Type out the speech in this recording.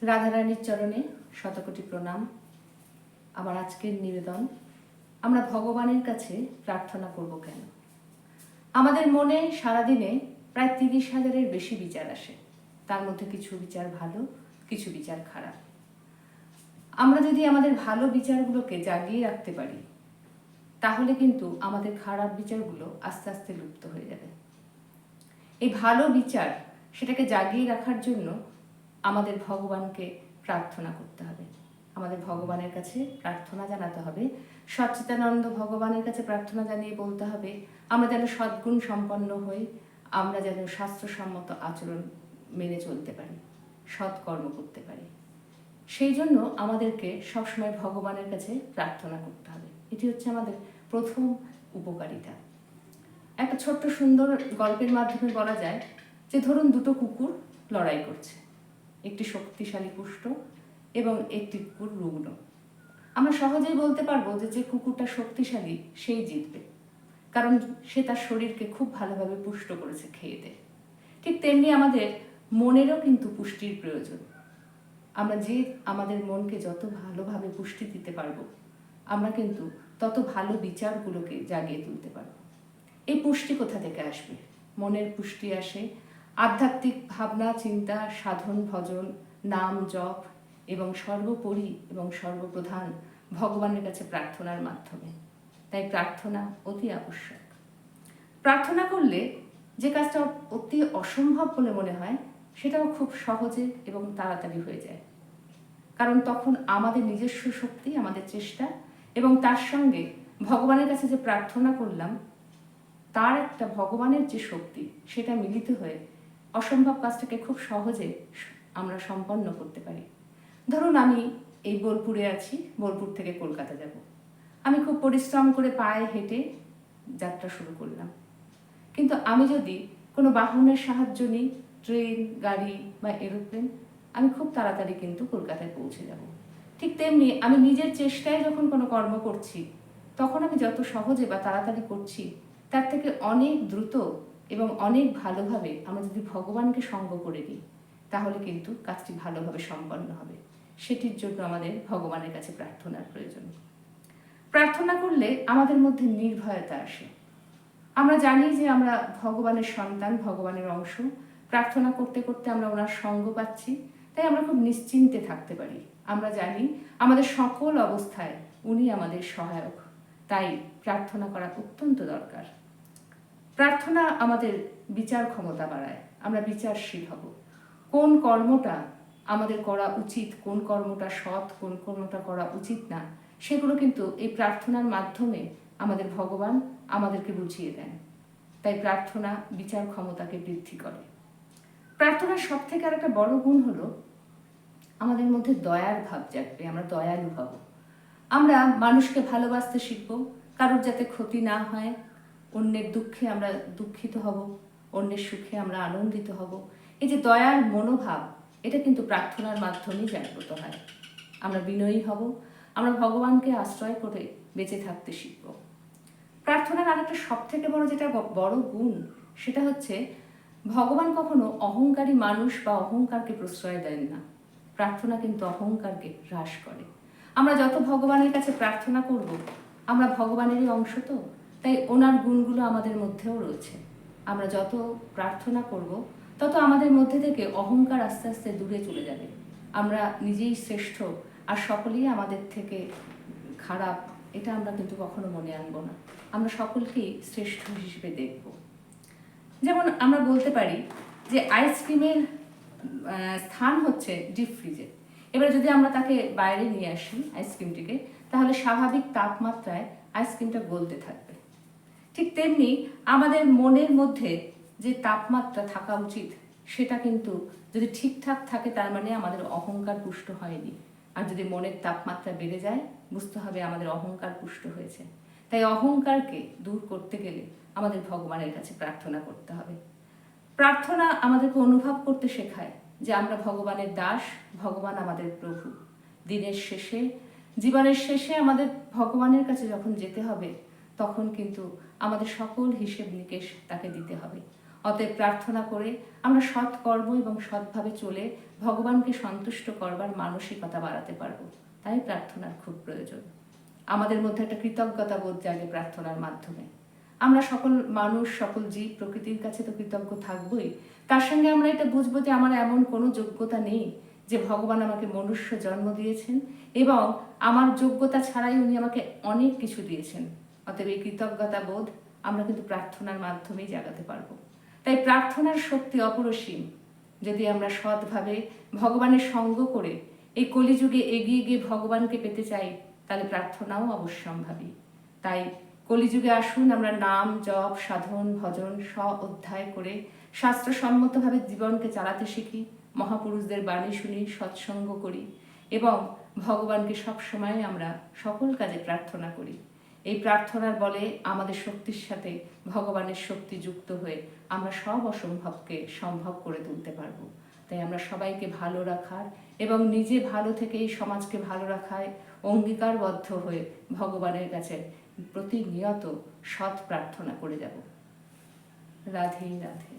রাধারানীর চরণে শতকোটি প্রণাম। আমার আজকের নিবেদন, আমরা ভগবানের কাছে প্রার্থনা করব কেন? আমাদের মনে সারাদিনে প্রায় 30,000-এর বেশি বিচার আসে। তার মধ্যে কিছু বিচার ভালো, কিছু বিচার খারাপ। আমরা যদি আমাদের ভালো বিচারগুলোকে জাগিয়ে রাখতে পারি, তাহলে কিন্তু আমাদের খারাপ বিচারগুলো আস্তে আস্তে লুপ্ত হয়ে যাবে। এই ভালো বিচার, সেটাকে জাগিয়ে রাখার জন্য আমাদের ভগবানকে প্রার্থনা করতে হবে। আমাদের ভগবানের কাছে প্রার্থনা জানাতে হবে। সচ্চিদানন্দ ভগবানের কাছে প্রার্থনা জানিয়ে বলতে হবে, আমরা যেন সদ্গুণ সম্পন্ন হই, আমরা যেন শাস্ত্রসম্মত আচরণ মেনে চলতে পারি, সৎকর্ম করতে পারি। সেই জন্য আমাদেরকে সবসময় ভগবানের কাছে প্রার্থনা করতে হবে। এটি হচ্ছে আমাদের প্রথম উপকারিতা। একটা ছোট্ট সুন্দর গল্পের মাধ্যমে বলা যায় যে, ধরুন দুটো কুকুর লড়াই করছে, একটি শক্তিশালী পুষ্ট এবং একটি কুকুর রুগ্ন। আমরা সহজেই বলতে পারবো যে কুকুরটা শক্তিশালী সেই জিতবে, কারণ সে তার শরীরকে খুব ভালোভাবে পুষ্ট করেছে খেয়ে দেয়ে। ঠিক তেমনি আমাদের মনেরও কিন্তু পুষ্টির প্রয়োজন। আমরা যে আমাদের মনকে যত ভালোভাবে পুষ্টি দিতে পারবো, আমরা কিন্তু তত ভালো বিচারগুলোকে জাগিয়ে তুলতে পারবো। এই পুষ্টি কোথা থেকে আসবে? মনের পুষ্টি আসে আধ্যাত্মিক ভাবনা, চিন্তা, সাধন, ভজন, নাম, জপ এবং সর্বোপরি এবং সর্বপ্রধান ভগবানের কাছে প্রার্থনার মাধ্যমে। তাই প্রার্থনা অতি আবশ্যক। প্রার্থনা করলে যে কাজটা অতি অসম্ভব বলে মনে হয়, সেটাও খুব সহজে এবং তাড়াতাড়ি হয়ে যায়। কারণ তখন আমাদের নিজস্ব শক্তি, আমাদের চেষ্টা এবং তার সঙ্গে ভগবানের কাছে যে প্রার্থনা করলাম, তার একটা ভগবানের যে শক্তি, সেটা মিলিত হয়ে অসম্ভব কাজটাকে খুব সহজে আমরা সম্পন্ন করতে পারি। ধরুন আমি এই বোলপুরে আছি, বোলপুর থেকে কলকাতা যাব। আমি খুব পরিশ্রম করে পায়ে হেঁটে যাত্রা শুরু করলাম। কিন্তু আমি যদি কোনো বাহনের সাহায্য নিই, ট্রেন, গাড়ি বা এরোপ্লেন, আমি খুব তাড়াতাড়ি কিন্তু কলকাতায় পৌঁছে যাব। ঠিক তেমনি আমি নিজের চেষ্টায় যখন কোনো কর্ম করছি, তখন আমি যত সহজে বা তাড়াতাড়ি করছি, তার থেকে অনেক দ্রুত এবং অনেক ভালোভাবে আমরা যদি ভগবানকে সঙ্গ করে নিই, তাহলে কিন্তু কাজটি ভালোভাবে সম্পন্ন হবে। সেটির জন্য আমাদের ভগবানের কাছে প্রার্থনার প্রয়োজন। প্রার্থনা করলে আমাদের মধ্যে নির্ভয়তা আসে। আমরা জানি যে আমরা ভগবানের সন্তান, ভগবানের অংশ। প্রার্থনা করতে করতে আমরা ওনার সঙ্গ পাচ্ছি, তাই আমরা খুব নিশ্চিন্তে থাকতে পারি। আমরা জানি আমাদের সকল অবস্থায় উনি আমাদের সহায়ক। তাই প্রার্থনা করা অত্যন্ত দরকার। প্রার্থনা আমাদের বিচার ক্ষমতা বাড়ায়, আমরা বিচারশীল হব। কোন কর্মটা আমাদের করা উচিত, কোন কর্মটা সৎ, কোন কর্মটা করা উচিত না, সেগুলো কিন্তু এই প্রার্থনার মাধ্যমে আমাদের ভগবান আমাদেরকে বুঝিয়ে দেন। তাই প্রার্থনা বিচার ক্ষমতাকে বৃদ্ধি করে। প্রার্থনার সব থেকে আর একটা বড় গুণ হলো আমাদের মধ্যে দয়ার ভাব জাগবে, আমরা দয়ালু হব। আমরা মানুষকে ভালোবাসতে শিখব, কারোর যাতে ক্ষতি না হয়, অন্যের দুঃখে আমরা দুঃখিত হব, অন্যের সুখে আমরা আনন্দিত হব। এই যে দয়ার মনোভাব, এটা কিন্তু প্রার্থনার মাধ্যমেই জাগ্রত হয়। আমরা বিনয়ী হব, আমরা ভগবানকে আশ্রয় করে বেঁচে থাকতে শিখব। প্রার্থনার আরেকটা সব থেকে বড় যেটা বড় গুণ, সেটা হচ্ছে ভগবান কখনো অহংকারী মানুষ বা অহংকারকে প্রশ্রয় দেন না। প্রার্থনা কিন্তু অহংকারকে হ্রাস করে। আমরা যত ভগবানের কাছে প্রার্থনা করব, আমরা ভগবানেরই অংশ, তো তাই ওনার গুণগুলো আমাদের মধ্যেও রয়েছে। আমরা যত প্রার্থনা করব, তত আমাদের মধ্যে থেকে অহংকার আস্তে আস্তে দূরে চলে যাবে। আমরা নিজেই শ্রেষ্ঠ আর সকলেই আমাদের থেকে খারাপ, এটা আমরা কিন্তু কখনো মনে আনবো না। আমরা সকলকেই শ্রেষ্ঠ হিসেবে দেখব। যেমন আমরা বলতে পারি যে আইসক্রিমের স্থান হচ্ছে ডিপ ফ্রিজে। এবার যদি আমরা তাকে বাইরে নিয়ে আসি আইসক্রিমটিকে, তাহলে স্বাভাবিক তাপমাত্রায় আইসক্রিমটা গলতে থাকবে। ঠিক তেমনি আমাদের মনের মধ্যে যে তাপমাত্রা থাকা উচিত, সেটা কিন্তু যদি ঠিকঠাক থাকে, তার মানে আমাদের অহংকার পুষ্ট হয়নি। আর যদি মনের তাপমাত্রা বেড়ে যায়, বুঝতে হবে আমাদের অহংকার পুষ্ট হয়েছে। তাই অহংকারকে দূর করতে গেলে আমাদের ভগবানের কাছে প্রার্থনা করতে হবে। প্রার্থনা আমাদেরকে অনুভব করতে শেখায় যে আমরা ভগবানের দাস, ভগবান আমাদের প্রভু। দিনের শেষে, জীবনের শেষে আমাদের ভগবানের কাছে যখন যেতে হবে, তখন কিন্তু আমাদের সকল হিসেব নিকেশ তাকে দিতে হবে। অতএব প্রার্থনা করে আমরা সৎ কর্ম এবং সৎভাবে চলে ভগবানকে সন্তুষ্ট করবার মানসিকতা বাড়াতে পারবো। তাই প্রার্থনার খুব প্রয়োজন। আমাদের মধ্যে একটা কৃতজ্ঞতা বোধ জাগে প্রার্থনার মাধ্যমে। আমরা সকল মানুষ, সকল জীব প্রকৃতির কাছে তো কৃতজ্ঞ থাকবই, তার সঙ্গে আমরা এটা বুঝবো যে আমার এমন কোনো যোগ্যতা নেই যে ভগবান আমাকে মনুষ্য জন্ম দিয়েছেন এবং আমার যোগ্যতা ছাড়াই উনি আমাকে অনেক কিছু দিয়েছেন। অতএব এই কৃতজ্ঞতা বোধ আমরা কিন্তু প্রার্থনার মাধ্যমেই জাগাতে পারবো। তাই প্রার্থনার শক্তি অপরিসীম। যদি আমরা সৎভাবে ভগবানের সঙ্গ করে এই কলিযুগে এগিয়ে গিয়ে ভগবানকে পেতে চাই, তাহলে প্রার্থনাও অবশ্যম্ভাবী। তাই কলিযুগে আসুন আমরা নাম জপ সাধন ভজন অধ্যায় করে শাস্ত্রসম্মতভাবে জীবনকে চালাতে শিখি, মহাপুরুষদের বাণী শুনি, সৎসঙ্গ করি এবং ভগবানকে সবসময় আমরা সকল কাজে প্রার্থনা করি। এই প্রার্থনার বলে আমাদের শক্তির সাথে ভগবানের শক্তি যুক্ত হয়ে আমরা সব অসম্ভবকে সম্ভব করে তুলতে পারবো। তাই আমরা সবাইকে ভালো রাখার এবং নিজে ভালো থেকে এই সমাজকে ভালো রাখায় অঙ্গীকারবদ্ধ হয়ে ভগবানের কাছে প্রতিনিয়ত সৎ প্রার্থনা করে যাব। রাধে রাধে।